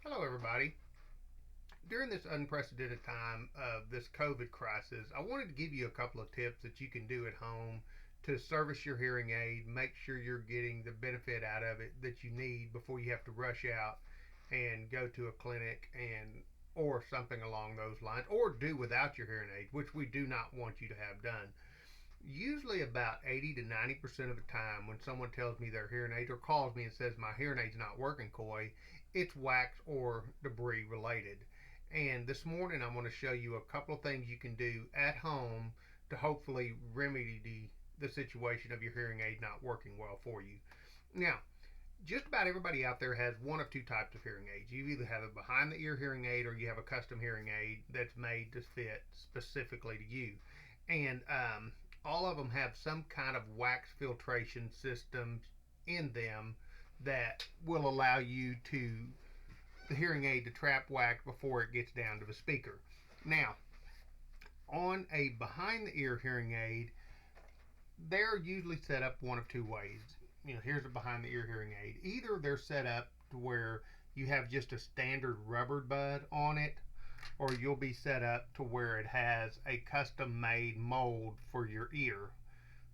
Hello, everybody. During this unprecedented time of this COVID crisis, I wanted to give you a couple of tips that you can do at home to service your hearing aid, make sure you're getting the benefit out of it that you need before you have to rush out and go to a clinic and or something along those lines, or do without your hearing aid, which we do not want you to have done. Usually, about 80 to 90% of the time, when someone tells me their hearing aid or calls me and says my hearing aid's not working, Coy, it's wax or debris related. And this morning, I'm going to show you a couple of things you can do at home to hopefully remedy the situation of your hearing aid not working well for you. Now, just about everybody out there has one of two types of hearing aids. You either have a behind the ear hearing aid or you have a custom hearing aid that's made to fit specifically to you. And all of them have some kind of wax filtration systems in them that will allow you to the hearing aid to trap wax before it gets down to the speaker. Now, on a behind the ear hearing aid, they're usually set up one of two ways. Here's a behind the ear hearing aid. Either they're set up to where you have just a standard rubber bud on it, or you'll be set up to where it has a custom made mold for your ear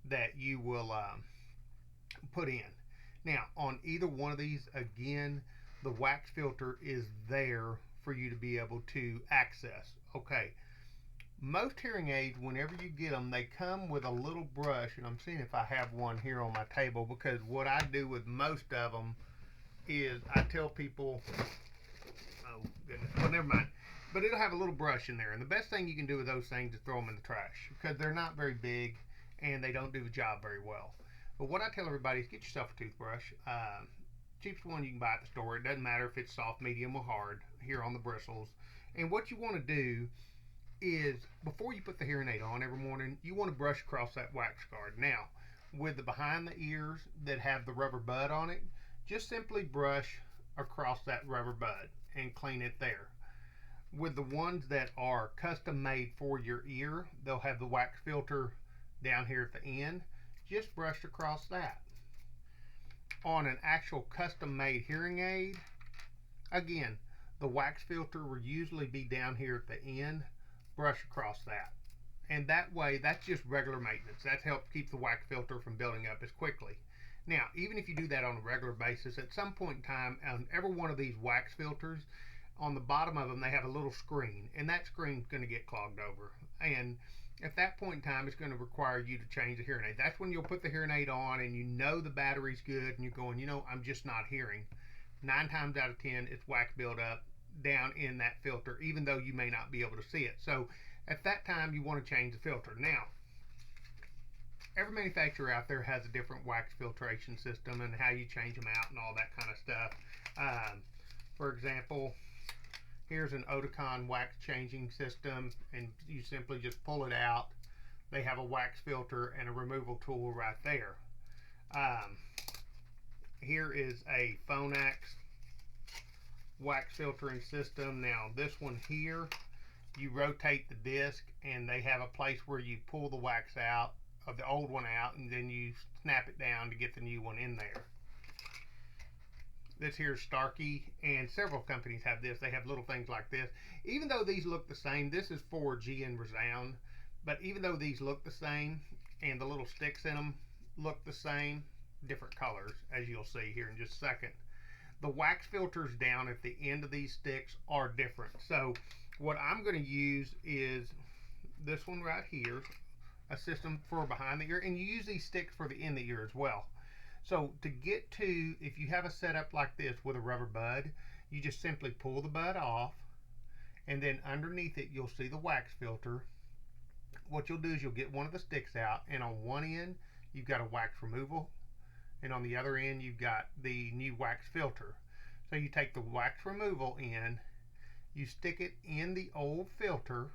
that you will put in. Now, on either one of these, again, the wax filter is there for you to be able to access. Okay, most hearing aids, whenever you get them, they come with a little brush, and I'm seeing if I have one here on my table, because what I do with most of them is I tell people, oh goodness, well, never mind. But it'll have a little brush in there, and the best thing you can do with those things is throw them in the trash because they're not very big and they don't do the job very well. But what I tell everybody is get yourself a toothbrush. Cheapest one you can buy at the store. It doesn't matter if it's soft, medium, or hard here on the bristles. And what you want to do is before you put the hearing aid on every morning, you want to brush across that wax guard. Now, with the behind the ears that have the rubber bud on it, just simply brush across that rubber bud and clean it there. With the ones that are custom made for your ear, they'll have the wax filter down here at the end. Just brush across that. On an actual custom made hearing aid, again, the wax filter will usually be down here at the end. Brush across that. And that way, that's just regular maintenance. That helps keep the wax filter from building up as quickly. Now, even if you do that on a regular basis, at some point in time, on every one of these wax filters, on the bottom of them, they have a little screen, and that screen's going to get clogged over. And at that point in time, it's going to require you to change the hearing aid. That's when you'll put the hearing aid on and you know the battery's good, and you're going, I'm just not hearing. 9 times out of 10, it's wax buildup down in that filter, even though you may not be able to see it. So at that time, you want to change the filter. Now, every manufacturer out there has a different wax filtration system and how you change them out and all that kind of stuff. For example, here's an Oticon wax changing system, and you simply just pull it out. They have a wax filter and a removal tool right there. Here is a Phonax wax filtering system. Now, this one here, you rotate the disc, and they have a place where you pull the wax out of the old one out, and then you snap it down to get the new one in there. This here is Starkey, and several companies have this. They have little things like this. Even though these look the same, this is for GN Resound, but even though these look the same and the little sticks in them look the same, different colors, as you'll see here in just a second, the wax filters down at the end of these sticks are different. So what I'm going to use is this one right here, a system for behind the ear, and you use these sticks for the in the ear as well. So to get to, if you have a setup like this with a rubber bud, you just simply pull the bud off, and then underneath it you'll see the wax filter. What you'll do is you'll get one of the sticks out, and on one end you've got a wax removal, and on the other end you've got the new wax filter. So you take the wax removal end, you stick it in the old filter,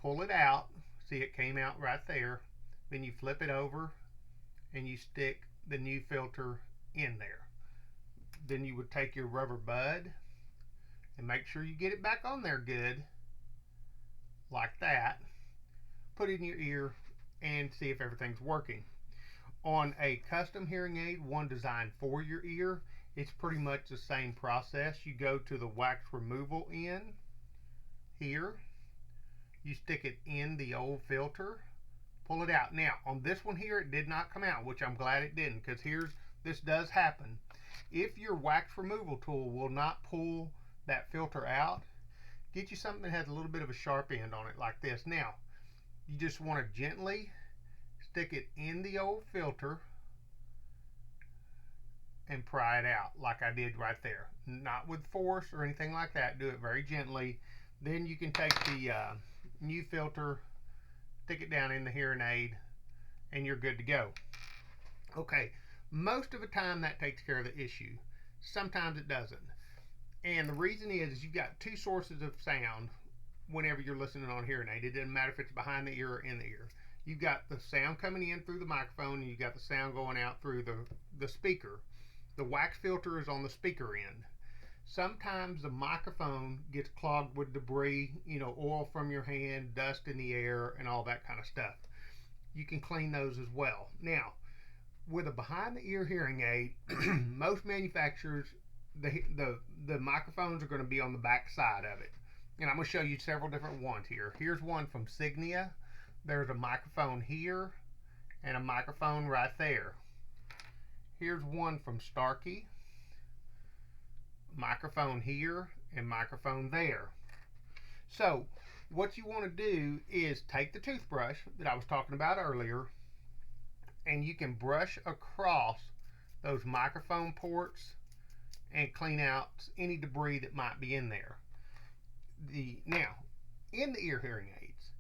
pull it out, see it came out right there, then you flip it over and you stick the new filter in there. Then you would take your rubber bud and make sure you get it back on there good, like that. Put it in your ear and see if everything's working. On a custom hearing aid, one designed for your ear, It's pretty much the same process. You go to the wax removal end here. You stick it in the old filter, pull it out. Now, on this one here, it did not come out, which I'm glad it didn't, because this does happen. If your wax removal tool will not pull that filter out, get you something that has a little bit of a sharp end on it like this. Now, you just want to gently stick it in the old filter and pry it out like I did right there. Not with force or anything like that. Do it very gently. Then you can take the new filter, stick it down in the hearing aid, and you're good to go. Okay, most of the time that takes care of the issue. Sometimes it doesn't. And the reason is you've got two sources of sound whenever you're listening on a hearing aid. It doesn't matter if it's behind the ear or in the ear. You've got the sound coming in through the microphone, and you've got the sound going out through the speaker. The wax filter is on the speaker end. Sometimes the microphone gets clogged with debris, oil from your hand, dust in the air, and all that kind of stuff. You can clean those as well. Now, with a behind the ear hearing aid, most manufacturers, the microphones are going to be on the back side of it. And I'm going to show you several different ones here. Here's one from Signia. There's a microphone here and a microphone right there. Here's one from Starkey. Microphone here and microphone there. So what you want to do is take the toothbrush that I was talking about earlier, and you can brush across those microphone ports and clean out any debris that might be in there. Now, in the ear hearing aids,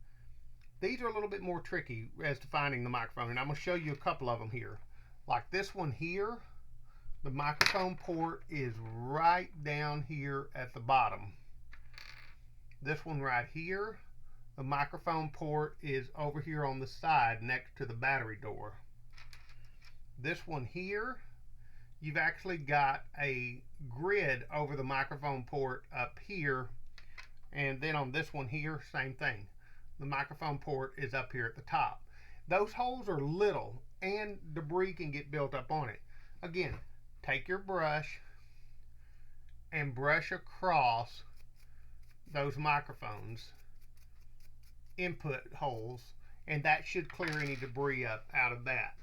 these are a little bit more tricky as to finding the microphone, and I'm going to show you a couple of them here. Like this one here, the microphone port is right down here at the bottom. This one right here, the microphone port is over here on the side next to the battery door. This one here, you've actually got a grid over the microphone port up here, and then on this one here, same thing. The microphone port is up here at the top. Those holes are little, and debris can get built up on it. Again, take your brush and brush across those microphones input holes, and that should clear any debris up out of that.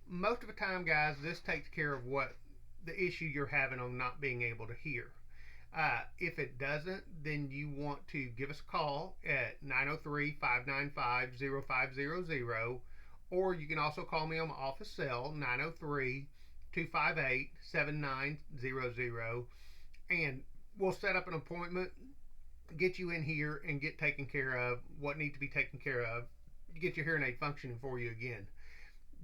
Most of the time, guys, this takes care of what the issue you're having on not being able to hear. If it doesn't, then you want to give us a call at 903-595-0500, or you can also call me on my office cell, 903-258-7900, and we'll set up an appointment, get you in here, and get taken care of what needs to be taken care of to get your hearing aid functioning for you again.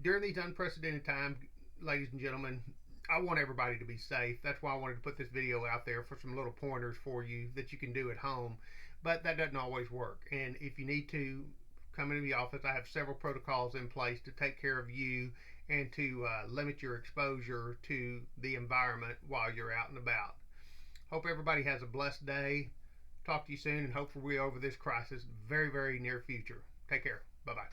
During these unprecedented times, ladies and gentlemen, I want everybody to be safe. That's why I wanted to put this video out there for some little pointers for you that you can do at home. But that doesn't always work. And if you need to come into the office, I have several protocols in place to take care of you and to limit your exposure to the environment while you're out and about. Hope everybody has a blessed day. Talk to you soon, and hopefully we're over this crisis very, very near future. Take care. Bye-bye.